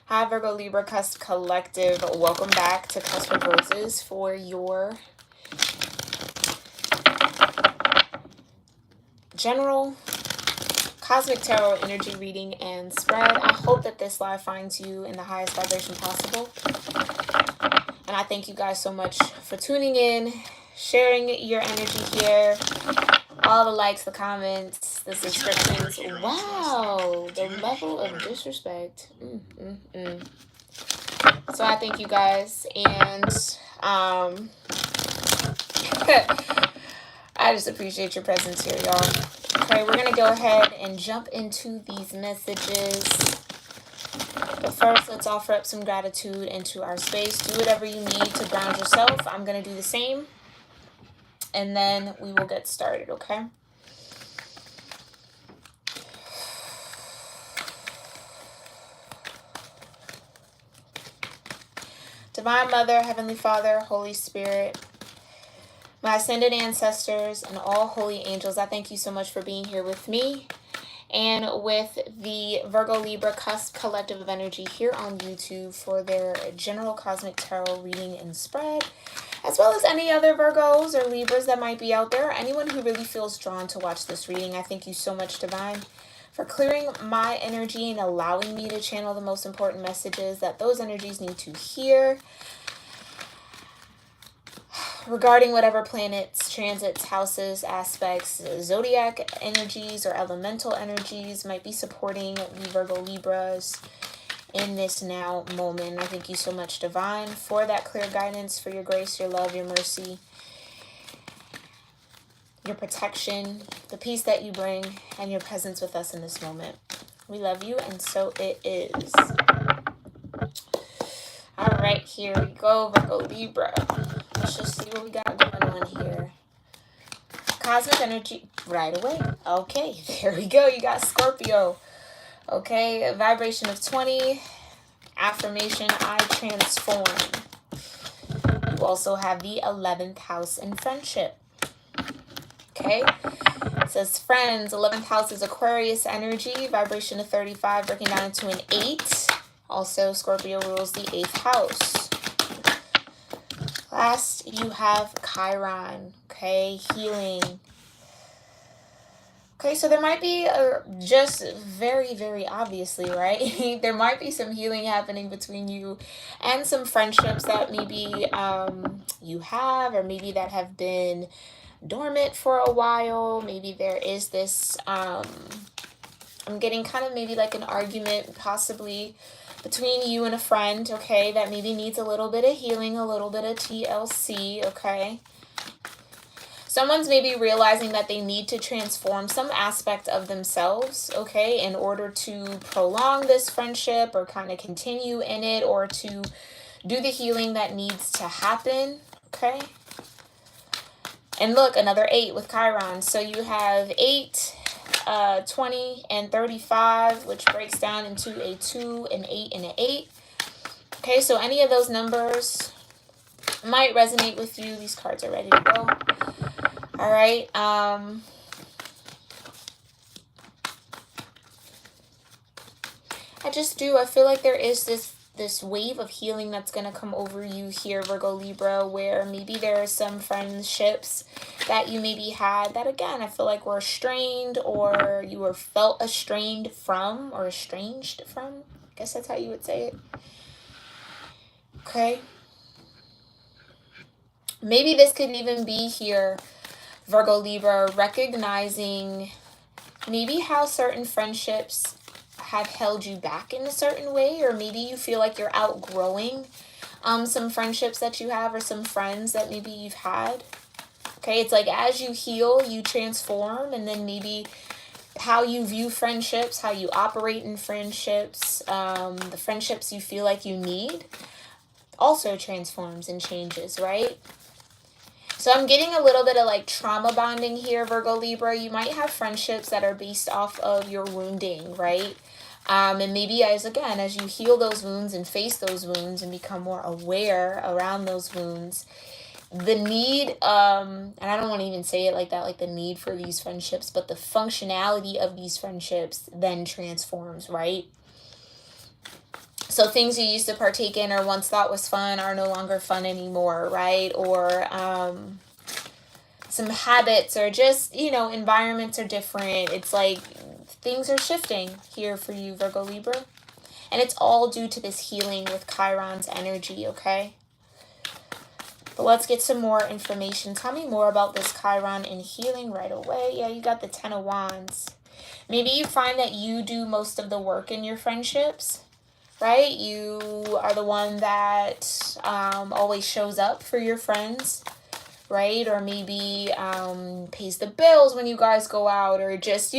Hi, Virgo Libra Cusp Collective. Welcome back to Cusp of Roses for your general cosmic tarot energy reading and spread. I hope that this live finds you in the highest vibration possible. And I thank you guys so much for tuning in, sharing your energy here. All the likes, the comments, the subscriptions. Wow, the level of disrespect. So I thank you guys, and I just appreciate your presence here, y'all. Okay, we're gonna go ahead and jump into these messages. But first, let's offer up some gratitude into our space. Do whatever you need to ground yourself. I'm gonna do the same, and then we will get started, okay? Divine Mother, Heavenly Father, Holy Spirit, my ascended ancestors, and all holy angels, I thank you so much for being here with me and with the Virgo Libra Cusp Collective of Energy here on YouTube for their general cosmic tarot reading and spread, as well as any other Virgos or Libras that might be out there. Anyone who really feels drawn to watch this reading, I thank you so much, Divine, for clearing my energy and allowing me to channel the most important messages that those energies need to hear regarding whatever planets, transits, houses, aspects, zodiac energies, or elemental energies might be supporting the Virgo Libras in this now moment. I thank you so much, Divine, for that clear guidance, for your grace, your love, your mercy, your protection, the peace that you bring, and your presence with us in this moment. We love you, and so it is. All right, here we go, Virgo Libra. Let's just see what we got going on here. Cosmic energy right away. Okay, there we go. You got Scorpio. Okay, a vibration of 20. Affirmation, I transform. You also have the 11th house in friendship. Okay, it says friends. 11th house is Aquarius energy. Vibration of 35, breaking down into an 8. Also, Scorpio rules the 8th house. Last, you have Chiron. Okay, healing. Okay, so there might be, just very, very obviously, right? There might be some healing happening between you and some friendships that maybe you have, or maybe that have been dormant for a while. Maybe there is this, I'm getting kind of maybe like an argument possibly between you and a friend, okay, that maybe needs a little bit of healing, a little bit of TLC, okay? Someone's maybe realizing that they need to transform some aspect of themselves, okay, in order to prolong this friendship or kind of continue in it, or to do the healing that needs to happen, okay? And look, another 8 with Chiron. So you have 8, 20, and 35, which breaks down into a 2, an 8, and an 8. Okay, so any of those numbers might resonate with you. These cards are ready to go. All right. I feel like there is this wave of healing that's going to come over you here, Virgo Libra, where maybe there are some friendships that you maybe had that, again, I feel like were strained, or you were felt estranged from, or estranged from. I guess that's how you would say it. Okay. Maybe this could even be here, Virgo Libra, recognizing maybe how certain friendships have held you back in a certain way, or maybe you feel like you're outgrowing some friendships that you have, or some friends that maybe you've had. Okay, it's like as you heal, you transform, and then maybe how you view friendships, how you operate in friendships, the friendships you feel like you need also transforms and changes, right? So I'm getting a little bit of like trauma bonding here, Virgo Libra. You might have friendships that are based off of your wounding, right? And maybe as you heal those wounds and face those wounds and become more aware around those wounds, the need, and I don't want to even say it like that, like the need for these friendships, but the functionality of these friendships then transforms, right? So things you used to partake in or once thought was fun are no longer fun anymore, right? Or some habits or just, environments are different. It's like things are shifting here for you, Virgo Libra. And it's all due to this healing with Chiron's energy, okay? But let's get some more information. Tell me more about this Chiron and healing right away. Yeah, you got the Ten of Wands. Maybe you find that you do most of the work in your friendships, right? You are the one that always shows up for your friends, right? Or maybe pays the bills when you guys go out, or just,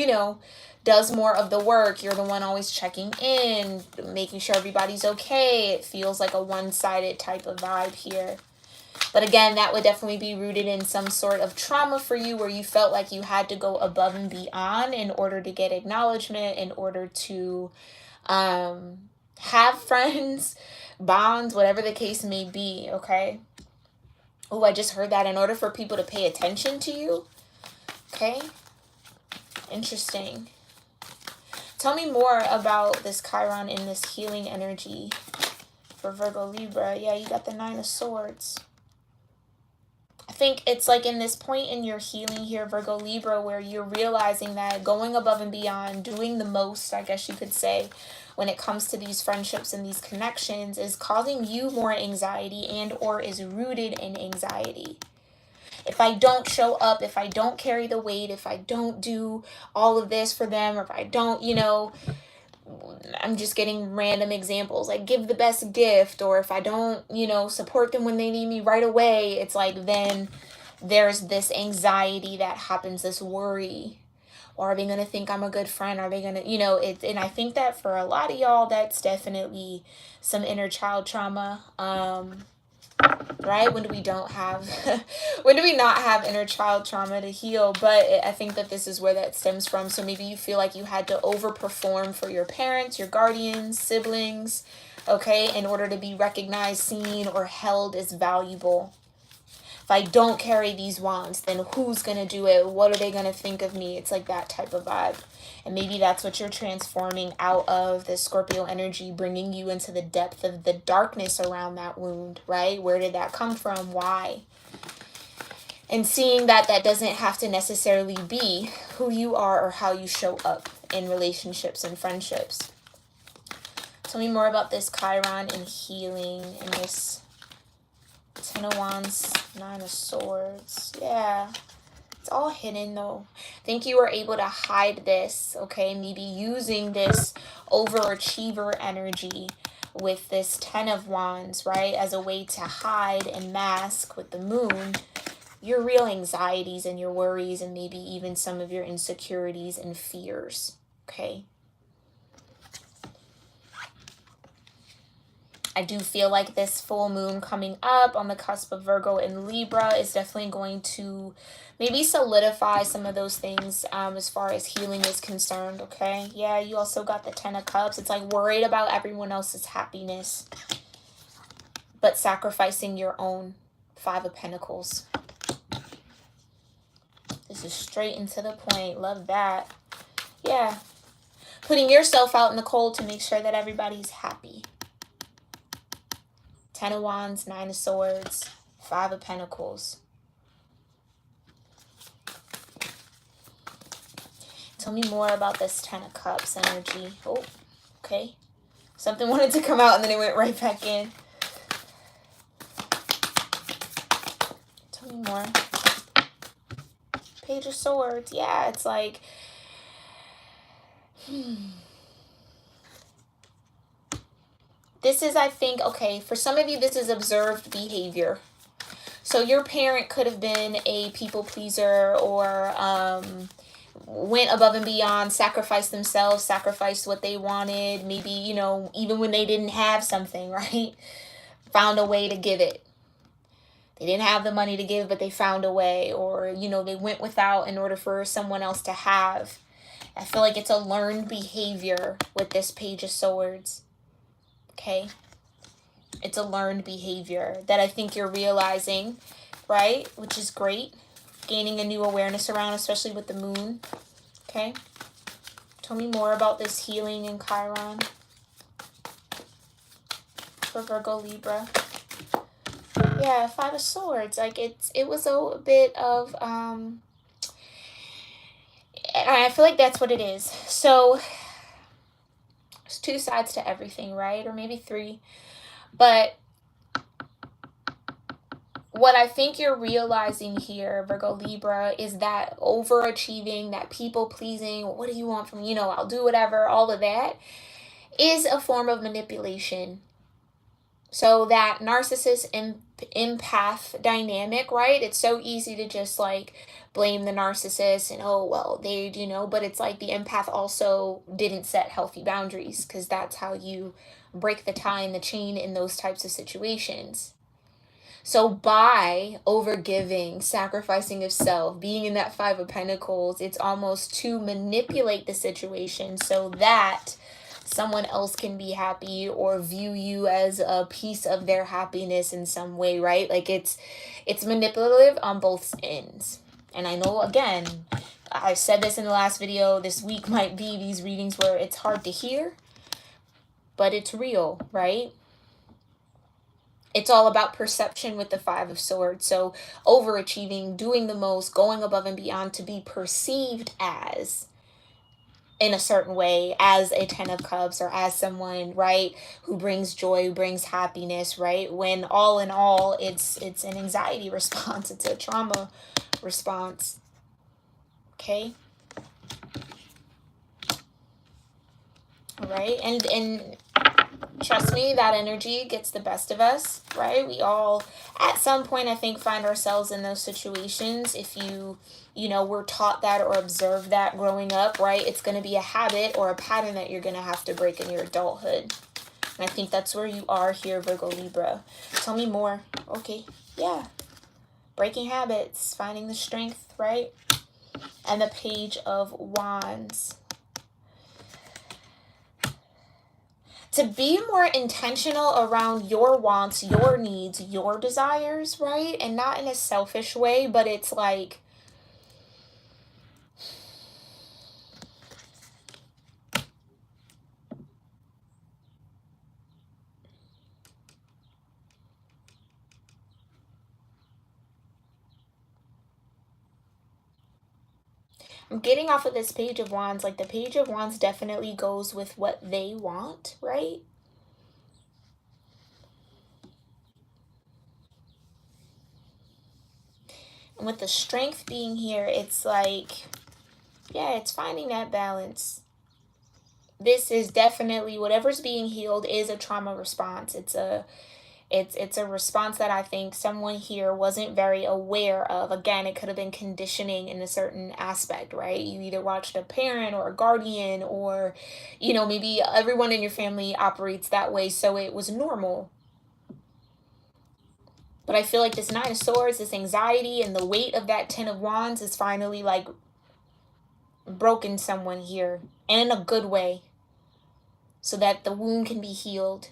does more of the work. You're the one always checking in, making sure everybody's okay. It feels like a one-sided type of vibe here. But again, that would definitely be rooted in some sort of trauma for you, where you felt like you had to go above and beyond in order to get acknowledgement, in order to have friends, bonds, whatever the case may be, okay? Oh, I just heard that in order for people to pay attention to you. Okay. Interesting. Tell me more about this Chiron in this healing energy for Virgo Libra. Yeah, you got the Nine of Swords. I think it's like in this point in your healing here, Virgo Libra, where you're realizing that going above and beyond, doing the most, I guess you could say, when it comes to these friendships and these connections is causing you more anxiety and or is rooted in anxiety. If I don't show up, if I don't carry the weight, if I don't do all of this for them, or if I don't, I'm just getting random examples, like give the best gift, or if I don't, support them when they need me right away, it's like then there's this anxiety that happens, this worry. Or are they going to think I'm a good friend? Are they going to, and I think that for a lot of y'all, that's definitely some inner child trauma. Right? When do we not have inner child trauma to heal? But I think that this is where that stems from. So maybe you feel like you had to overperform for your parents, your guardians, siblings, okay, in order to be recognized, seen, or held as valuable. If I don't carry these wands, then who's going to do it? What are they going to think of me? It's like that type of vibe. And maybe that's what you're transforming out of the Scorpio energy, bringing you into the depth of the darkness around that wound, right? Where did that come from? Why? And seeing that that doesn't have to necessarily be who you are or how you show up in relationships and friendships. Tell me more about this Chiron and healing and this Ten of Wands, Nine of Swords. Yeah. It's all hidden though. I think you were able to hide this, okay? Maybe using this overachiever energy with this Ten of Wands, right? As a way to hide and mask with the moon your real anxieties and your worries and maybe even some of your insecurities and fears, okay? I do feel like this full moon coming up on the cusp of Virgo and Libra is definitely going to maybe solidify some of those things as far as healing is concerned, okay? Yeah, you also got the Ten of Cups. It's like worried about everyone else's happiness, but sacrificing your own. Five of Pentacles. This is straight and to the point. Love that. Yeah. Putting yourself out in the cold to make sure that everybody's happy. Ten of Wands, Nine of Swords, Five of Pentacles. Tell me more about this Ten of Cups energy. Oh, okay. Something wanted to come out and then it went right back in. Tell me more. Page of Swords. Yeah, it's like... This is, I think, okay, for some of you, this is observed behavior. So your parent could have been a people pleaser or went above and beyond, sacrificed themselves, sacrificed what they wanted. Maybe, even when they didn't have something, right? Found a way to give it. They didn't have the money to give, but they found a way. Or, they went without in order for someone else to have. I feel like it's a learned behavior with this Page of Swords. Okay, it's a learned behavior that I think you're realizing, right? Which is great. Gaining a new awareness around, especially with the moon. Okay. Tell me more about this healing in Chiron. for Virgo Libra. Yeah, Five of Swords. Like it was a bit of I feel like that's what it is. So there's two sides to everything, right? Or maybe three. But what I think you're realizing here, Virgo Libra, is that overachieving, that people pleasing, what do you want from me? You know, I'll do whatever, all of that is a form of manipulation. So that narcissist empath dynamic, right? It's so easy to just like blame the narcissist and, oh, well, they, you know, but it's like the empath also didn't set healthy boundaries, because that's how you break the tie and the chain in those types of situations. So by overgiving, sacrificing of self, being in that Five of Pentacles, it's almost to manipulate the situation so that someone else can be happy or view you as a piece of their happiness in some way, right? Like it's manipulative on both ends. And I know, again, I said this in the last video, this week might be these readings where it's hard to hear, but it's real, right? It's all about perception with the Five of Swords. So overachieving, doing the most, going above and beyond to be perceived as in a certain way, as a Ten of Cups, or as someone, right, who brings joy, who brings happiness, right? When all in all, it's an anxiety response. It's a trauma response. Okay. All right. And trust me, that energy gets the best of us, right? We all, at some point, I think, find ourselves in those situations. If you know, were taught that or observed that growing up, right? It's going to be a habit or a pattern that you're going to have to break in your adulthood. And I think that's where you are here, Virgo Libra. Tell me more. Okay. Yeah. Breaking habits, finding the strength, right? And the Page of Wands. To be more intentional around your wants, your needs, your desires, right? And not in a selfish way, but it's like, I'm getting off of this Page of Wands, like the Page of Wands definitely goes with what they want, right? And with the Strength being here, it's like, yeah, it's finding that balance. This is definitely, whatever's being healed is a trauma response. It's a response that I think someone here wasn't very aware of. Again, it could have been conditioning in a certain aspect, right? You either watched a parent or a guardian, or, you know, maybe everyone in your family operates that way, so it was normal. But I feel like this Nine of Swords, this anxiety and the weight of that Ten of Wands is finally like broken someone here, and in a good way, so that the wound can be healed.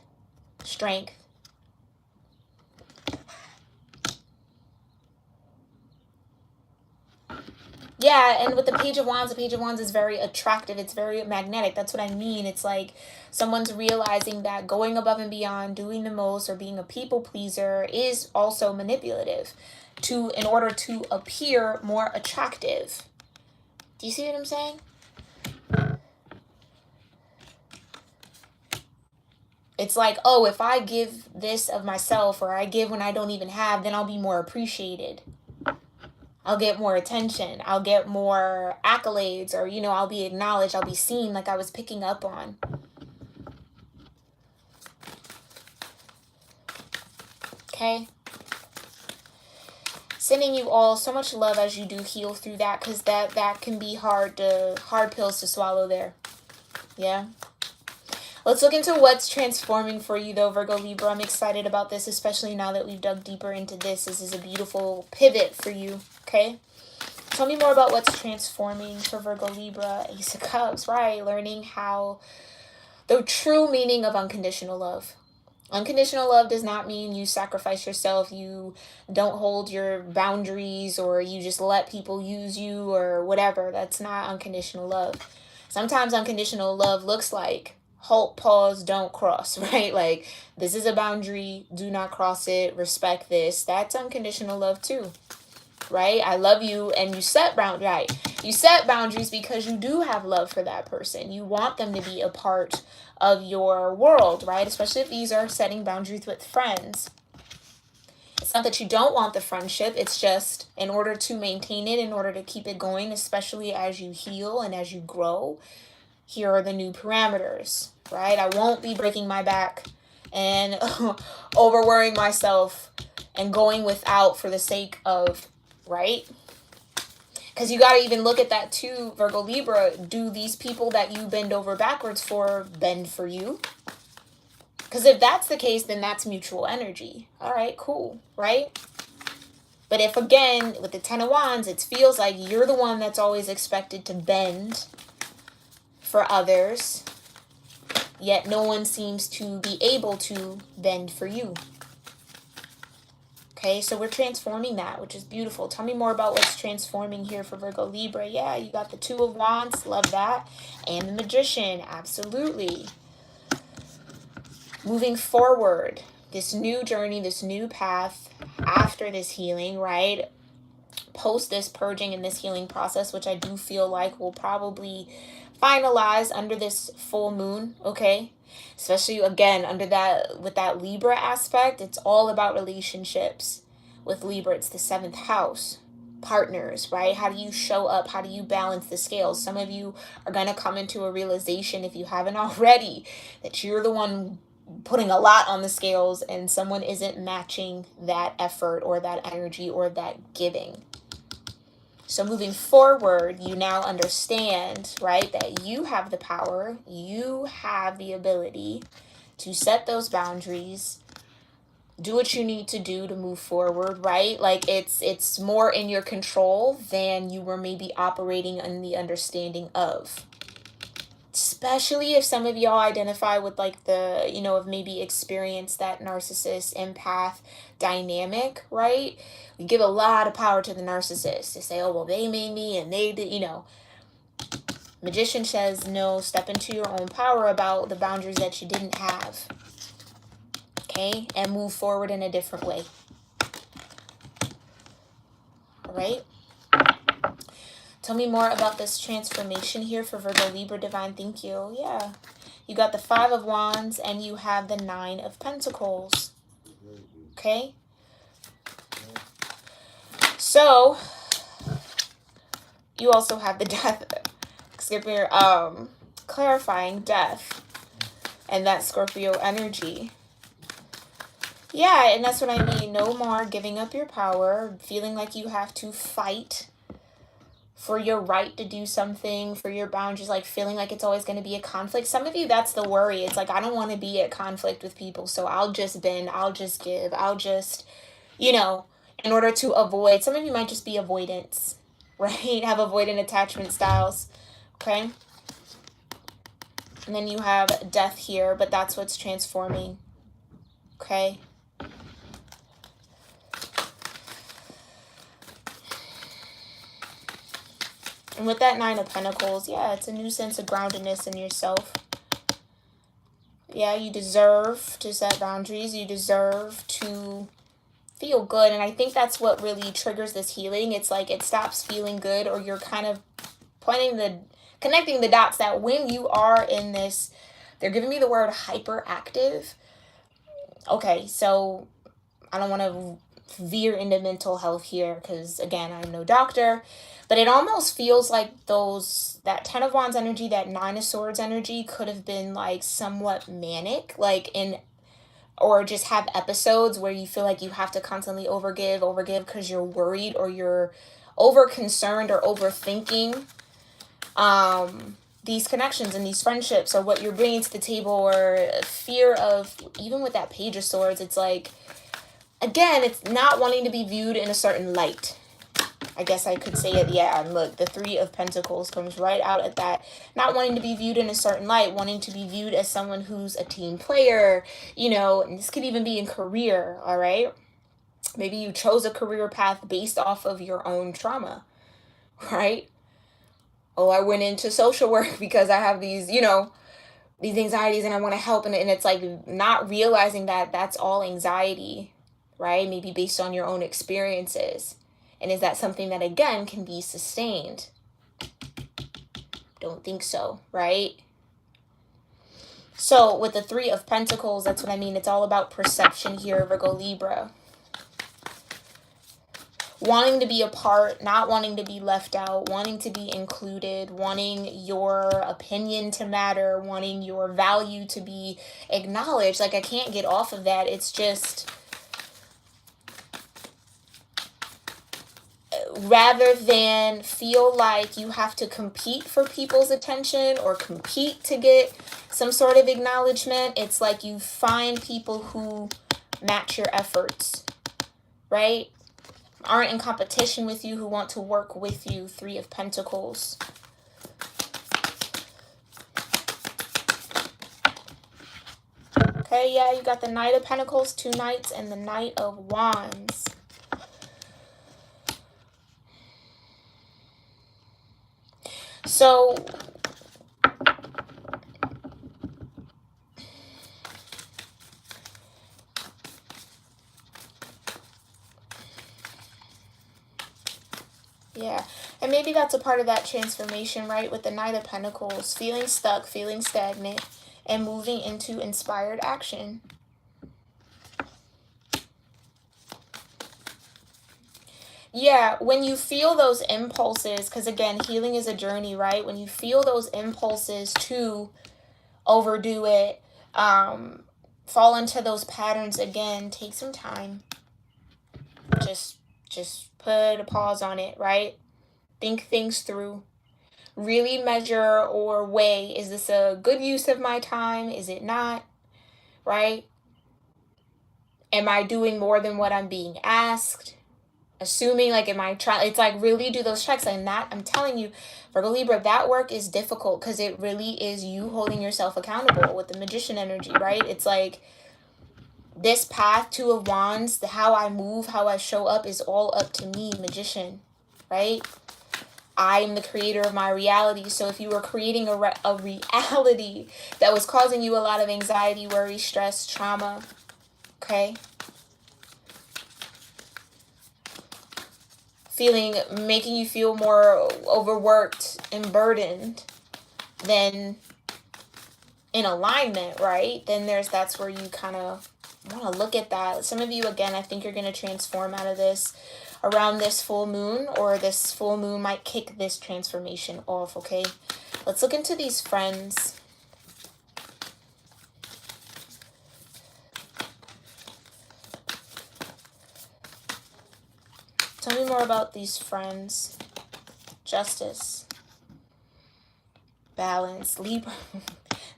Strength. Yeah, and with the Page of Wands is very attractive. It's very magnetic. That's what I mean. It's like someone's realizing that going above and beyond, doing the most, or being a people pleaser is also manipulative in order to appear more attractive. Do you see what I'm saying? It's like, oh, if I give this of myself, or I give when I don't even have, then I'll be more appreciated. I'll get more attention. I'll get more accolades, or, you know, I'll be acknowledged. I'll be seen, like I was picking up on. Okay. Sending you all so much love as you do heal through that, because that can be hard pills to swallow there. Yeah. Let's look into what's transforming for you, though, Virgo Libra. I'm excited about this, especially now that we've dug deeper into this. This is a beautiful pivot for you, okay? Tell me more about what's transforming for Virgo Libra. Ace of Cups, right? Learning how the true meaning of unconditional love. Unconditional love does not mean you sacrifice yourself, you don't hold your boundaries, or you just let people use you or whatever. That's not unconditional love. Sometimes unconditional love looks like halt, pause, don't cross, right? Like, this is a boundary, do not cross it, respect this. That's unconditional love too, right? I love you, and you set boundaries, right? You set boundaries because you do have love for that person. You want them to be a part of your world, right? Especially if these are setting boundaries with friends. It's not that you don't want the friendship, it's just in order to maintain it, in order to keep it going, especially as you heal and as you grow, here are the new parameters, right? I won't be breaking my back and over worrying myself and going without for the sake of, right? Because you got to even look at that too, Virgo Libra. Do these people that you bend over backwards for bend for you? Because if that's the case, then that's mutual energy. All right, cool, right? But if, again, with the Ten of Wands, it feels like you're the one that's always expected to bend for others, yet no one seems to be able to bend for you. Okay, so we're transforming that, which is beautiful. Tell me more about what's transforming here for Virgo Libra. Yeah, you got the Two of Wands, love that. And the Magician, absolutely. Moving forward, this new journey, this new path after this healing, right? Post this purging and this healing process, which I do feel like will probably finalize under this full moon, okay? Especially, again, under that, with that Libra aspect, it's all about relationships. With Libra, it's the 7th house. Partners, right? How do you show up? How do you balance the scales? Some of you are going to come into a realization, if you haven't already, that you're the one putting a lot on the scales and someone isn't matching that effort or that energy or that giving. So moving forward, you now understand, right, that you have the power, you have the ability to set those boundaries, do what you need to do to move forward, right? Like, it's more in your control than you were maybe operating in the understanding of. Especially if some of y'all identify with, like, the, have maybe experienced that narcissist empath dynamic, right? We give a lot of power to the narcissist to say, oh, well, they made me and they did, Magician says, no, step into your own power about the boundaries that you didn't have. Okay? And move forward in a different way. All right? Tell me more about this transformation here for Virgo Libra Divine. Thank you. Yeah. You got the 5 of Wands and you have the 9 of Pentacles. Okay? So, you also have the death. Scorpio, clarifying death. And that Scorpio energy. Yeah, and that's what I mean. No more giving up your power, feeling like you have to fight for your right to do something, for your boundaries, like feeling like it's always going to be a conflict. Some of you, that's the worry. It's like, I don't want to be at conflict with people, so I'll just bend, I'll just give, I'll just, in order to avoid. Some of you might just be avoidance, right? Have avoidant attachment styles, okay? And then you have death here, but that's what's transforming, okay? And with that 9 of Pentacles, yeah, it's a new sense of groundedness in yourself. Yeah, you deserve to set boundaries. You deserve to feel good. And I think that's what really triggers this healing. It's like it stops feeling good, or you're kind of connecting the dots that when you are in this, they're giving me the word hyperactive. Okay, so I don't want to veer into mental health here because, again, I'm no doctor. But it almost feels like that 10 of Wands energy, that 9 of Swords energy could have been like somewhat manic, or just have episodes where you feel like you have to constantly overgive because you're worried or you're over concerned or overthinking these connections and these friendships or what you're bringing to the table, or fear of, even with that Page of Swords, it's like, again, it's not wanting to be viewed in a certain light. I guess I could say it, yeah. And look, the 3 of Pentacles comes right out at that. Not wanting to be viewed in a certain light, wanting to be viewed as someone who's a team player, and this could even be in career, all right? Maybe you chose a career path based off of your own trauma, right? Oh, I went into social work because I have these, these anxieties and I want to help, and it's like not realizing that that's all anxiety, right? Maybe based on your own experiences. And is that something that, again, can be sustained? Don't think so, right? So with the Three of Pentacles, that's what I mean. It's all about perception here, Virgo Libra. Wanting to be a part, not wanting to be left out, wanting to be included, wanting your opinion to matter, wanting your value to be acknowledged. Like, I can't get off of that. It's just, rather than feel like you have to compete for people's attention or compete to get some sort of acknowledgement, it's like you find people who match your efforts, right? Aren't in competition with you, who want to work with you. Three of Pentacles. Okay, yeah, you got the Knight of Pentacles, two Knights, and the Knight of Wands. So yeah, and maybe that's a part of that transformation, right? With the Knight of Pentacles, feeling stuck, feeling stagnant, and moving into inspired action. Yeah, when you feel those impulses, because again, healing is a journey, right? When you feel those impulses to overdo it, fall into those patterns again, take some time. Just put a pause on it, right? Think things through. Really measure or weigh, is this a good use of my time? Is it not? Right? Am I doing more than what I'm being asked? Assuming, like, am I trying? It's like, really do those checks. And that, I'm telling you, Virgo Libra, that work is difficult because it really is you holding yourself accountable with the Magician energy, right? It's like this path, Two of Wands, how I move, how I show up is all up to me, Magician, right? I'm the creator of my reality. So if you were creating a reality that was causing you a lot of anxiety, worry, stress, trauma, okay? Making you feel more overworked and burdened than in alignment, right? Then that's where you kind of want to look at that. Some of you, again, I think you're going to transform out of this around this full moon, or this full moon might kick this transformation off, okay? Let's look into these friends. Tell me more about these friends. Justice. Balance. Libra.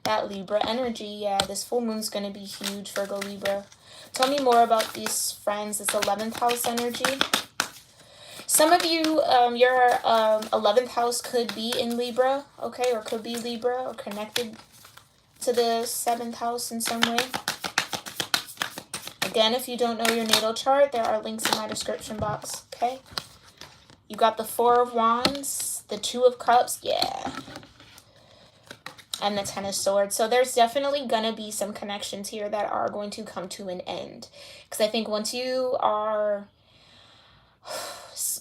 That Libra energy, yeah, this full moon's going to be huge, Virgo Libra. Tell me more about these friends, this 11th house energy. Some of you, your 11th house could be in Libra, okay, or could be Libra, or connected to the 7th house in some way. Again, if you don't know your natal chart, there are links in my description box, okay? You got the Four of Wands, the Two of Cups, yeah, and the Ten of Swords. So there's definitely going to be some connections here that are going to come to an end. Because I think once you are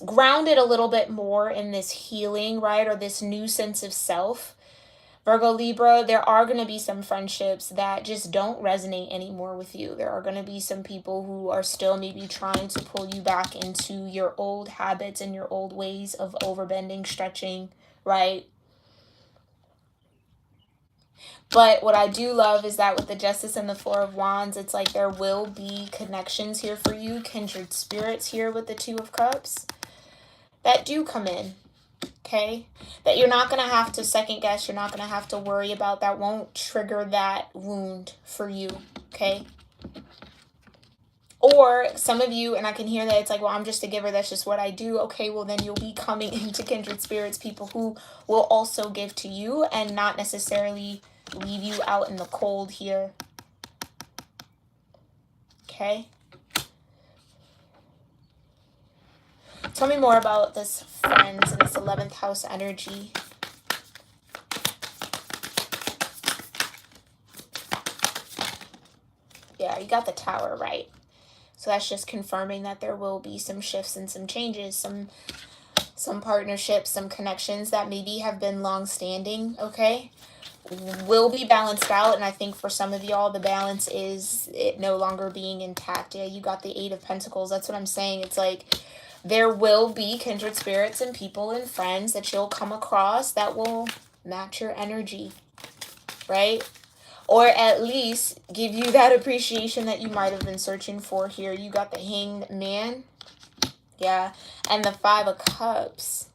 grounded a little bit more in this healing, right, or this new sense of self, Virgo Libra, there are going to be some friendships that just don't resonate anymore with you. There are going to be some people who are still maybe trying to pull you back into your old habits and your old ways of overbending, stretching, right? But what I do love is that with the Justice and the Four of Wands, it's like there will be connections here for you, kindred spirits here with the Two of Cups that do come in, okay? That you're not going to have to second guess, you're not going to have to worry about, that won't trigger that wound for you, okay? Or some of you, and I can hear that it's like, well, I'm just a giver, that's just what I do. Okay, well, then you'll be coming into kindred spirits, people who will also give to you and not necessarily leave you out in the cold here. Okay? Tell me more about this friends and this 11th house energy. Yeah, you got the Tower right. So that's just confirming that there will be some shifts and some changes, some partnerships, some connections that maybe have been long standing, okay? Will be balanced out. And I think for some of y'all, the balance is it no longer being intact. Yeah, you got the Eight of Pentacles. That's what I'm saying. It's like there will be kindred spirits and people and friends that you'll come across that will match your energy, right? Or at least give you that appreciation that you might have been searching for here. You got the Hanged Man. Yeah. And the Five of Cups.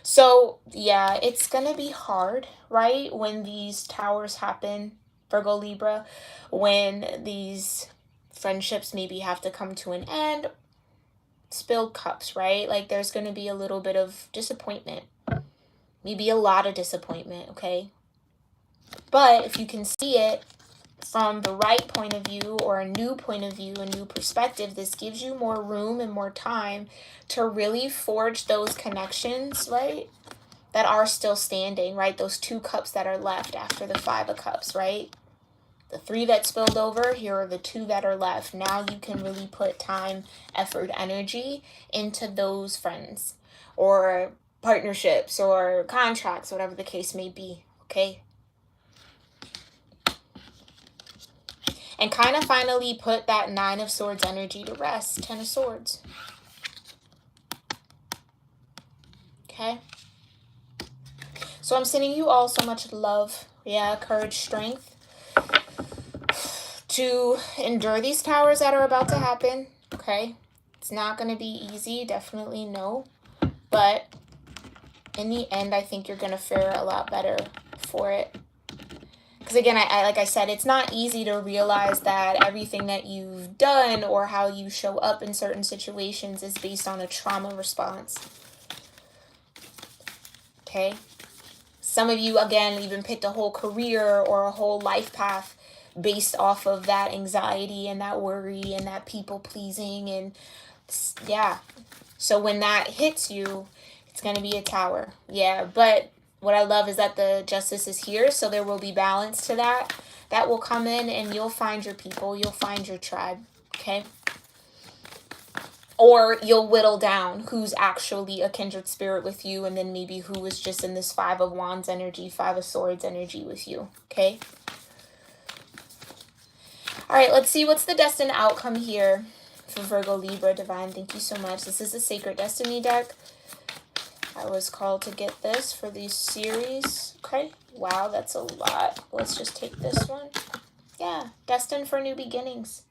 So, yeah, it's going to be hard, right? When these towers happen, Virgo, Libra, when these friendships maybe have to come to an end. Spilled cups, right? Like there's going to be a little bit of disappointment. Maybe a lot of disappointment, okay? But if you can see it from the right point of view or a new point of view, a new perspective, this gives you more room and more time to really forge those connections, right? That are still standing, right? Those two cups that are left after the Five of Cups, right? The three that spilled over, here are the two that are left. Now you can really put time, effort, energy into those friends or partnerships or contracts, whatever the case may be, okay? And kind of finally put that Nine of Swords energy to rest. Ten of Swords. Okay? So I'm sending you all so much love, yeah, courage, strength to endure these towers that are about to happen, okay? It's not going to be easy, definitely no. But in the end, I think you're going to fare a lot better for it. Because again, I like I said, it's not easy to realize that everything that you've done or how you show up in certain situations is based on a trauma response. Okay? Some of you, again, even picked a whole career or a whole life path based off of that anxiety and that worry and that people pleasing. And yeah, so when that hits you, it's going to be a tower. Yeah, but what I love is that the Justice is here, so there will be balance to that. That will come in and you'll find your people. You'll find your tribe, okay? Or you'll whittle down who's actually a kindred spirit with you, and then maybe who is just in this Five of Wands energy, Five of Swords energy with you, okay? All right, let's see what's the destined outcome here for Virgo, Libra, Divine. Thank you so much. This is the Sacred Destiny deck. I was called to get this for these series. Okay, wow, that's a lot. Let's just take this one. Yeah, destined for new beginnings.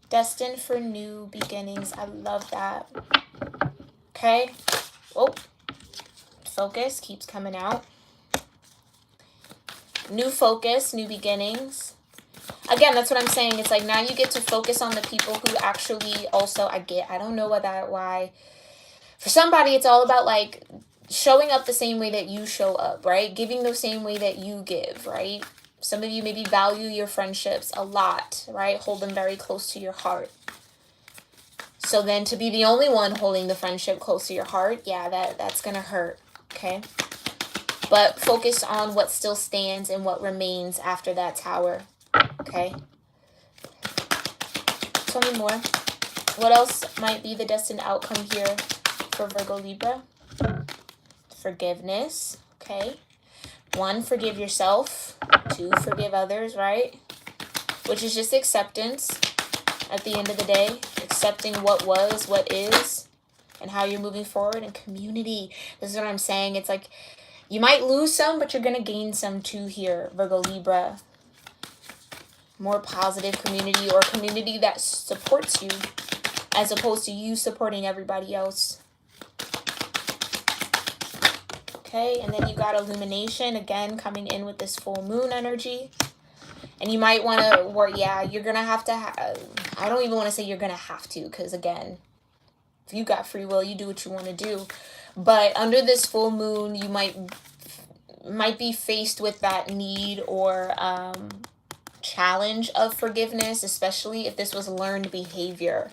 Destined for new beginnings. I love that. Okay. Oh, focus keeps coming out. New focus, new beginnings. Again, that's what I'm saying. It's like now you get to focus on the people who actually also, I don't know why. For somebody, it's all about like showing up the same way that you show up, right? Giving the same way that you give, right? Some of you maybe value your friendships a lot, right? Hold them very close to your heart. So then to be the only one holding the friendship close to your heart, yeah, that's going to hurt, okay? But focus on what still stands and what remains after that tower, okay? Tell me more. What else might be the destined outcome here for Virgo, Libra? Forgiveness, okay? 1, forgive yourself. 2, forgive others, right? Which is just acceptance at the end of the day. Accepting what was, what is, and how you're moving forward. And community. This is what I'm saying. It's like you might lose some, but you're going to gain some too here, Virgo, Libra. More positive community, or community that supports you as opposed to you supporting everybody else. Okay, and then you got illumination, again, coming in with this full moon energy. And you might want to work, yeah, you're going to have to, I don't even want to say you're going to have to, because again, if you got free will, you do what you want to do. But under this full moon, you might be faced with that need or challenge of forgiveness, especially if this was learned behavior.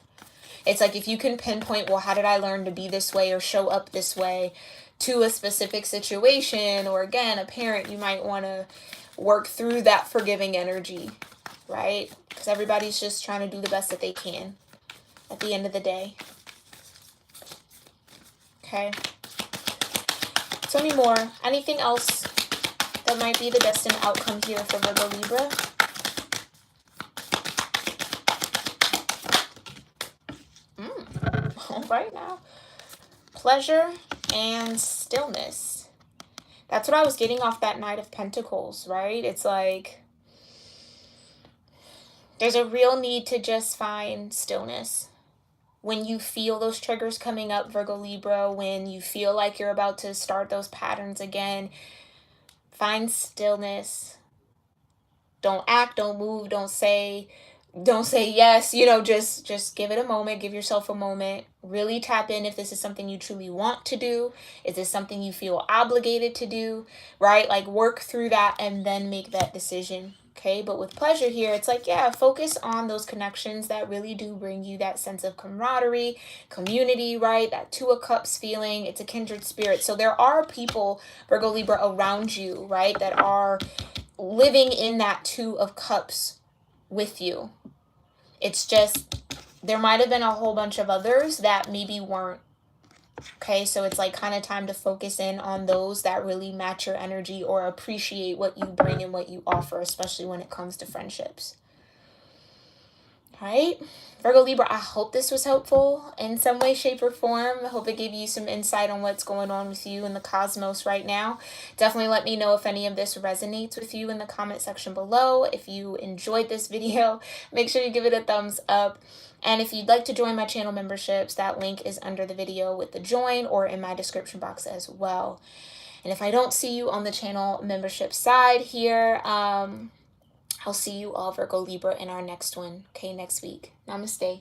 It's like if you can pinpoint, well, how did I learn to be this way or show up this way to a specific situation, or again, a parent, you might want to work through that forgiving energy. right? Because everybody's just trying to do the best that they can at the end of the day. Okay. Tell me more. Anything else that might be the destined outcome here for Virgo Libra? All right now. Pleasure and stillness. That's what I was getting off that Knight of Pentacles, right? It's like there's a real need to just find stillness. When you feel those triggers coming up, Virgo Libra, when you feel like you're about to start those patterns again, find stillness. Don't act, don't move, don't say yes, just give it a moment, give yourself a moment, really tap in if this is something you truly want to do. Is this something you feel obligated to do, right? Like work through that and then make that decision. Okay, but with pleasure here, it's like, yeah, focus on those connections that really do bring you that sense of camaraderie, community, right? That Two of Cups feeling. It's a kindred spirit. So there are people, Virgo Libra, around you, right, that are living in that Two of Cups with you. It's just there might have been a whole bunch of others that maybe weren't. Okay, so it's like kind of time to focus in on those that really match your energy or appreciate what you bring and what you offer, especially when it comes to friendships. All right, Virgo Libra, I hope this was helpful in some way, shape, or form. I hope it gave you some insight on what's going on with you in the cosmos right now. Definitely let me know if any of this resonates with you in the comment section below. If you enjoyed this video, make sure you give it a thumbs up. And if you'd like to join my channel memberships, that link is under the video with the join or in my description box as well. And if I don't see you on the channel membership side here, I'll see you all, Virgo Libra, in our next one, okay, next week. Namaste.